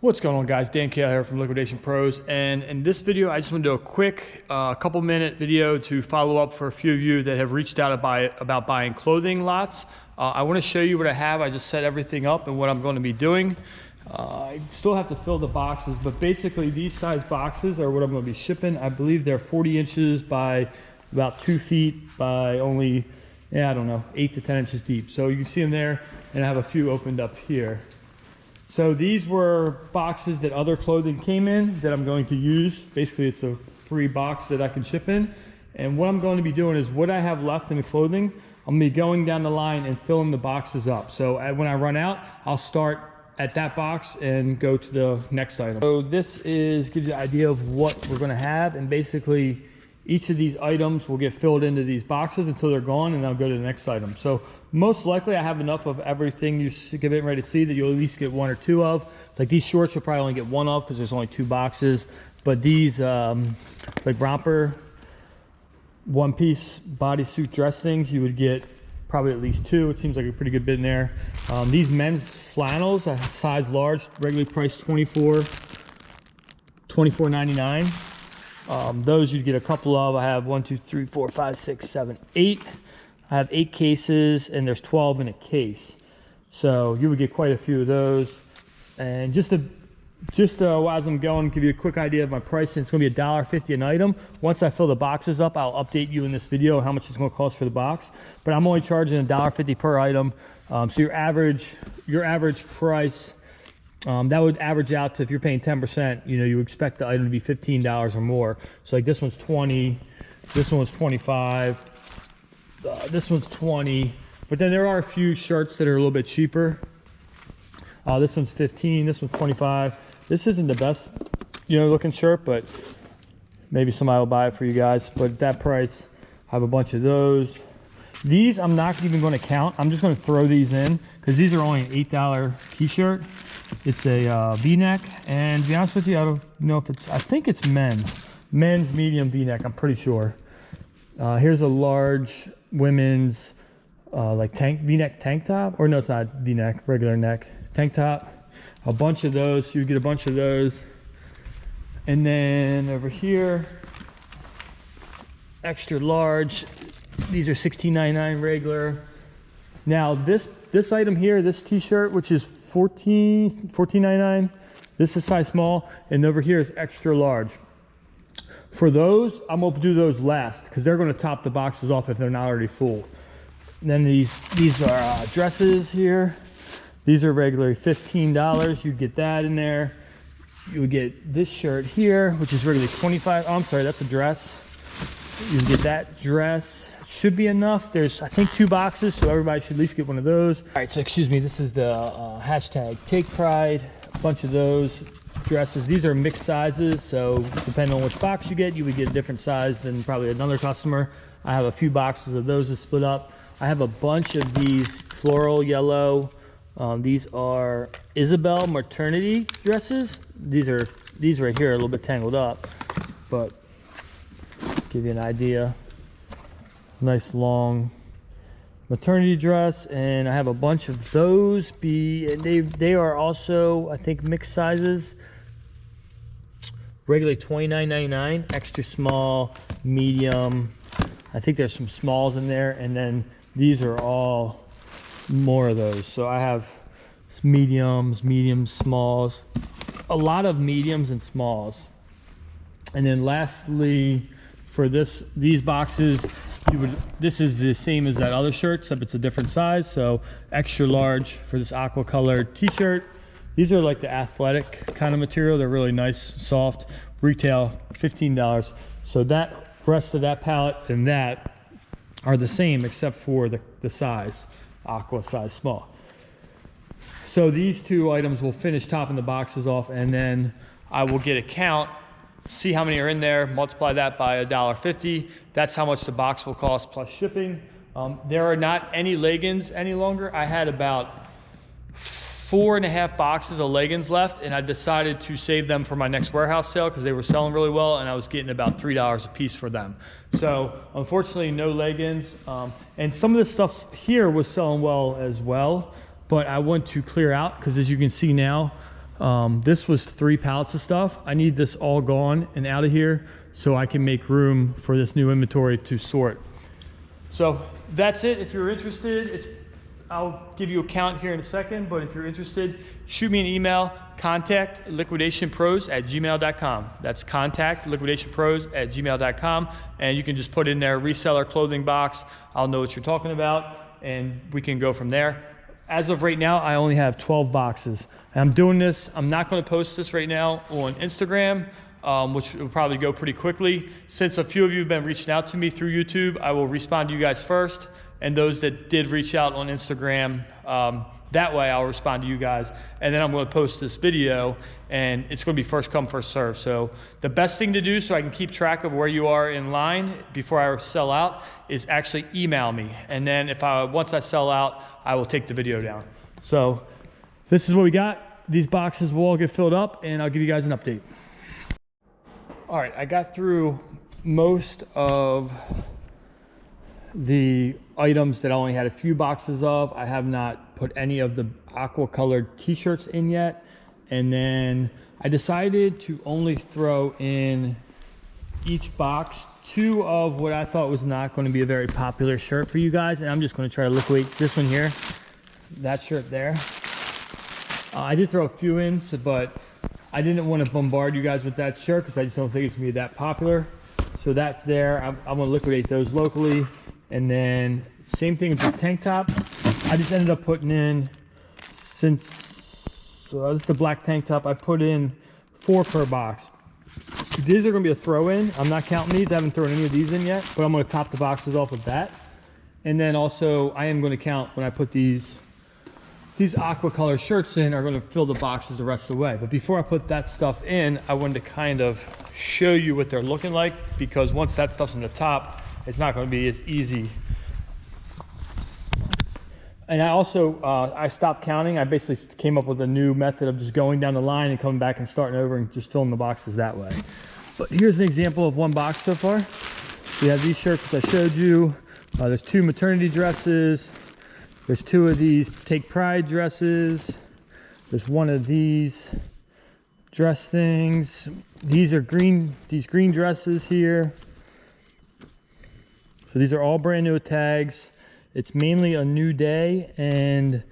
What's going on, guys? Dan Kale here from Liquidation Pros, and in this video I just want to do a quick couple minute video to follow up for a few of you that have reached out about buying clothing lots. I want to show you what I have. I just set everything up and what I'm going to be doing. I still have to fill the boxes, but basically these size boxes are what I'm going to be shipping. I believe they're 40 inches by about 2 feet by only, I don't know, 8 to 10 inches deep. So you can see them there, and I have a few opened up here. So these were boxes that other clothing came in that I'm going to use. Basically, it's a free box that I can ship in. And what I'm going to be doing is what I have left in the clothing, I'm going to be going down the line and filling the boxes up. So when I run out, I'll start at that box and go to the next item. So this gives you an idea of what we're going to have, and basically each of these items will get filled into these boxes until they're gone, and I'll go to the next item. So most likely I have enough of everything you're getting ready to see that you'll at least get one or two of. Like these shorts you'll probably only get one of because there's only 2 boxes. But these like romper, one-piece bodysuit dress things, you would get probably at least 2. It seems like a pretty good bit in there. These men's flannels, a size large, regularly priced $24.99. Those you'd get a couple of. I have 1, 2, 3, 4, 5, 6, 7, 8. I have 8 cases, and there's 12 in a case. So you would get quite a few of those. And just as I'm going, give you a quick idea of my pricing. It's going to be $1.50 an item. Once I fill the boxes up, I'll update you in this video how much it's going to cost for the box. But I'm only charging $1.50 per item. So your average price, that would average out to, if you're paying 10%, you expect the item to be $15 or more. So like this one's 20, this one's 25, this one's 20. But then there are a few shirts that are a little bit cheaper. This one's 15, this one's 25. This isn't the best, looking shirt, but maybe somebody will buy it for you guys. But at that price, I have a bunch of those. These I'm not even going to count. I'm just going to throw these in because these are only an $8 t-shirt. It's a V-neck, and to be honest with you, I don't know if I think it's men's medium V-neck, I'm pretty sure. Here's a large women's like V-neck tank top, or no, it's not V-neck, regular neck tank top. A bunch of those, so you get a bunch of those. And then over here, extra large, these are $16.99 regular. Now this item here, this t-shirt, which is $14.99, this is size small, and over here is extra large. For those, I'm going to do those last because they're going to top the boxes off if they're not already full. And then these are dresses here. These are regularly $15. You get that in there. You would get this shirt here, which is regularly $25. Oh, I'm sorry, that's a dress. You get that dress. Should be enough. There's, I think, 2 boxes, so everybody should at least get one of those. All right, so excuse me, this is the hashtag Take Pride. A bunch of those dresses. These are mixed sizes, so depending on which box you get, you would get a different size than probably another customer. I have a few boxes of those to split up. I have a bunch of these floral yellow. These are Isabelle maternity dresses. These right here are a little bit tangled up, but give you an idea. Nice long maternity dress, and I have a bunch of those. They are also, I think, mixed sizes. Regularly $29.99, extra small, medium. I think there's some smalls in there, and then these are all more of those. So I have mediums, smalls, a lot of mediums and smalls. And then lastly, for these boxes, this is the same as that other shirt, except it's a different size. So extra large for this aqua colored t-shirt. These are like the athletic kind of material. They're really nice, soft. Retail $15. So that rest of that palette and that are the same except for the size, aqua size small. So these 2 items will finish topping the boxes off, and then I will get a count, see how many are in there, multiply that by $1.50. That's how much the box will cost plus shipping. There are not any leggings any longer. I had about 4.5 boxes of leggings left, and I decided to save them for my next warehouse sale because they were selling really well, and I was getting about $3 a piece for them. So unfortunately, no leggings. And some of this stuff here was selling well as well, but I want to clear out because, as you can see now, This was 3 pallets of stuff. I need this all gone and out of here so I can make room for this new inventory to sort. So that's it. If you're interested, I'll give you a count here in a second, but if you're interested, shoot me an email, contact liquidationpros@gmail.com. That's contact liquidationpros@gmail.com, and you can just put in there reseller clothing box. I'll know what you're talking about, and we can go from there. As of right now, I only have 12 boxes. And I'm doing this, I'm not gonna post this right now on Instagram, which will probably go pretty quickly. Since a few of you have been reaching out to me through YouTube, I will respond to you guys first. And those that did reach out on Instagram, that way I'll respond to you guys. And then I'm gonna post this video, and it's gonna be first come, first serve. So the best thing to do so I can keep track of where you are in line before I sell out is actually email me. And then once I sell out, I will take the video down. So this is what we got. These boxes will all get filled up, and I'll give you guys an update. All right, I got through most of the items that I only had a few boxes of. I have not put any of the aqua colored t-shirts in yet. And then I decided to only throw in each box 2 of what I thought was not going to be a very popular shirt for you guys. And I'm just going to try to liquidate this one here, that shirt there. I did throw a few in, but I didn't want to bombard you guys with that shirt because I just don't think it's going to be that popular. So that's there. I'm going to liquidate those locally. And then same thing with this tank top. I just ended up putting in, this is the black tank top, I put in 4 per box. These are gonna be a throw in. I'm not counting these. I haven't thrown any of these in yet, but I'm gonna top the boxes off with that. And then also I am gonna count when I put these aqua color shirts in are gonna fill the boxes the rest of the way. But before I put that stuff in, I wanted to kind of show you what they're looking like, because once that stuff's in the top, it's not going to be as easy. And I also, I stopped counting. I basically came up with a new method of just going down the line and coming back and starting over and just filling the boxes that way. But here's an example of one box so far. We have these shirts that I showed you. There's 2 maternity dresses. There's 2 of these Take Pride dresses. There's 1 of these dress things. These are these green dresses here. So these are all brand new tags. It's mainly a New Day and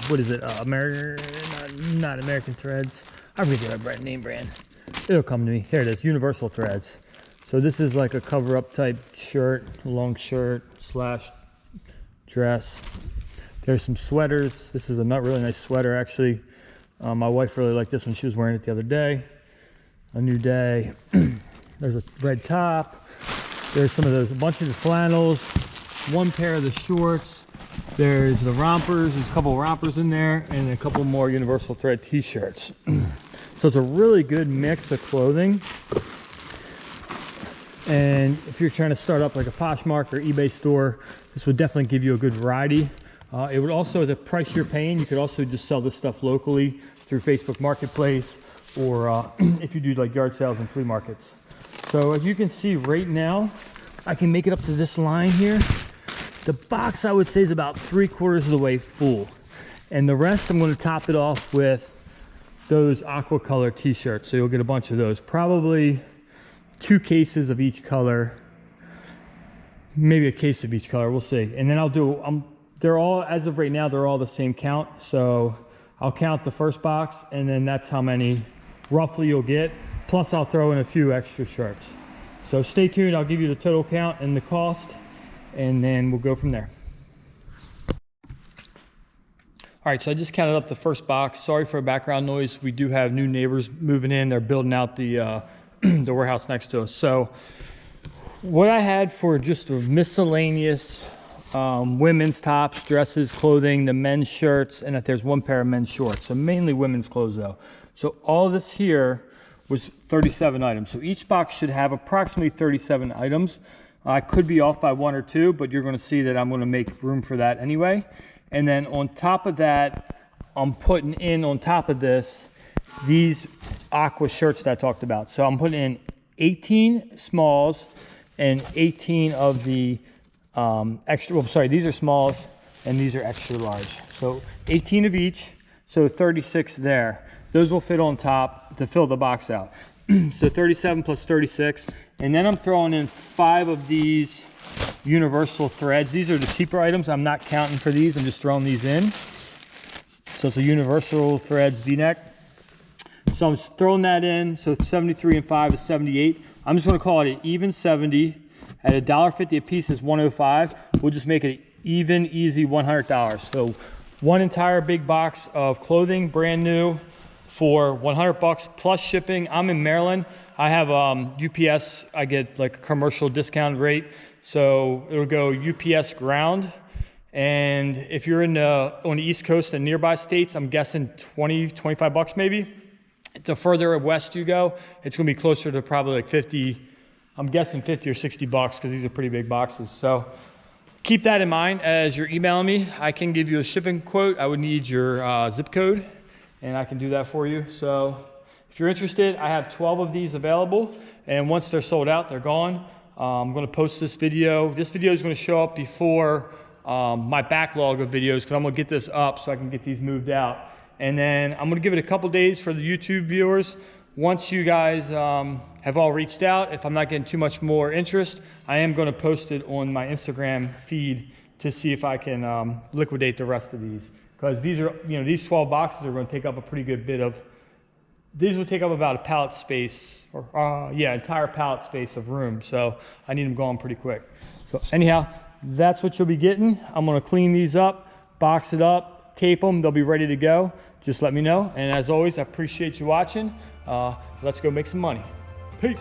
what is it? Not American Threads. I forget the name brand. It'll come to me. Here it is, Universal Threads. So this is like a cover-up type shirt, long shirt / dress. There's some sweaters. This is a really nice sweater actually. My wife really liked this one. She was wearing it the other day. A New Day. There's a red top. There's some of those, a bunch of the flannels, 1 pair of the shorts. There's the rompers, there's a couple of rompers in there, and a couple more Universal Thread t-shirts. So it's a really good mix of clothing. And if you're trying to start up like a Poshmark or eBay store, this would definitely give you a good variety. It would also, the price you're paying, you could also just sell this stuff locally through Facebook Marketplace, or if you do like yard sales and flea markets. So as you can see right now, I can make it up to this line here. The box I would say is about 3/4 of the way full. And the rest I'm going to top it off with those aqua color t-shirts. So you'll get a bunch of those. Probably 2 cases of each color. Maybe a case of each color, we'll see. And then I'll do, they're all, as of right now, they're all the same count. So I'll count the first box, and then that's how many roughly you'll get. Plus I'll throw in a few extra shirts. So stay tuned, I'll give you the total count and the cost, and then we'll go from there. All right, so I just counted up the first box. Sorry for background noise. We do have new neighbors moving in. They're building out the, the warehouse next to us. So what I had for just a miscellaneous women's tops, dresses, clothing, the men's shirts, and if there's 1 pair of men's shorts. So mainly women's clothes though. So all this here was 37 items. So each box should have approximately 37 items. I could be off by 1 or 2, but you're going to see that I'm going to make room for that anyway. And then on top of that, I'm putting in on top of this these aqua shirts that I talked about. So I'm putting in 18 smalls and 18 of the extra, well, sorry, these are smalls and these are extra large. So 18 of each. So 36 there. Those will fit on top to fill the box out. So 37 plus 36. And then I'm throwing in 5 of these universal threads. These are the cheaper items. I'm not counting for these. I'm just throwing these in. So it's a universal threads V-neck. So I'm just throwing that in. So 73 and 5 is 78. I'm just going to call it an even 70. At $1.50 a piece is $105. We'll just make it even, easy $100. So one entire big box of clothing, brand new, for $100 plus shipping. I'm in Maryland. I have UPS. I get like a commercial discount rate. So it'll go UPS ground. And if you're on the East Coast and nearby states, I'm guessing 20, 25 bucks maybe. The further west you go, it's gonna be closer to probably like 50, I'm guessing 50 or 60 bucks because these are pretty big boxes. So keep that in mind as you're emailing me. I can give you a shipping quote. I would need your zip code and I can do that for you. So if you're interested, I have 12 of these available, and once they're sold out, they're gone. I'm gonna post this video. This video is gonna show up before my backlog of videos because I'm gonna get this up so I can get these moved out. And then I'm gonna give it a couple days for the YouTube viewers. Once you guys have all reached out, if I'm not getting too much more interest, I am gonna post it on my Instagram feed to see if I can liquidate the rest of these. Because these are, these 12 boxes are gonna take up a pretty good bit of, these will take up about a pallet space, or entire pallet space of room. So I need them going pretty quick. So anyhow, that's what you'll be getting. I'm gonna clean these up, box it up, tape them, they'll be ready to go. Just let me know. And as always, I appreciate you watching. Let's go make some money. Peace.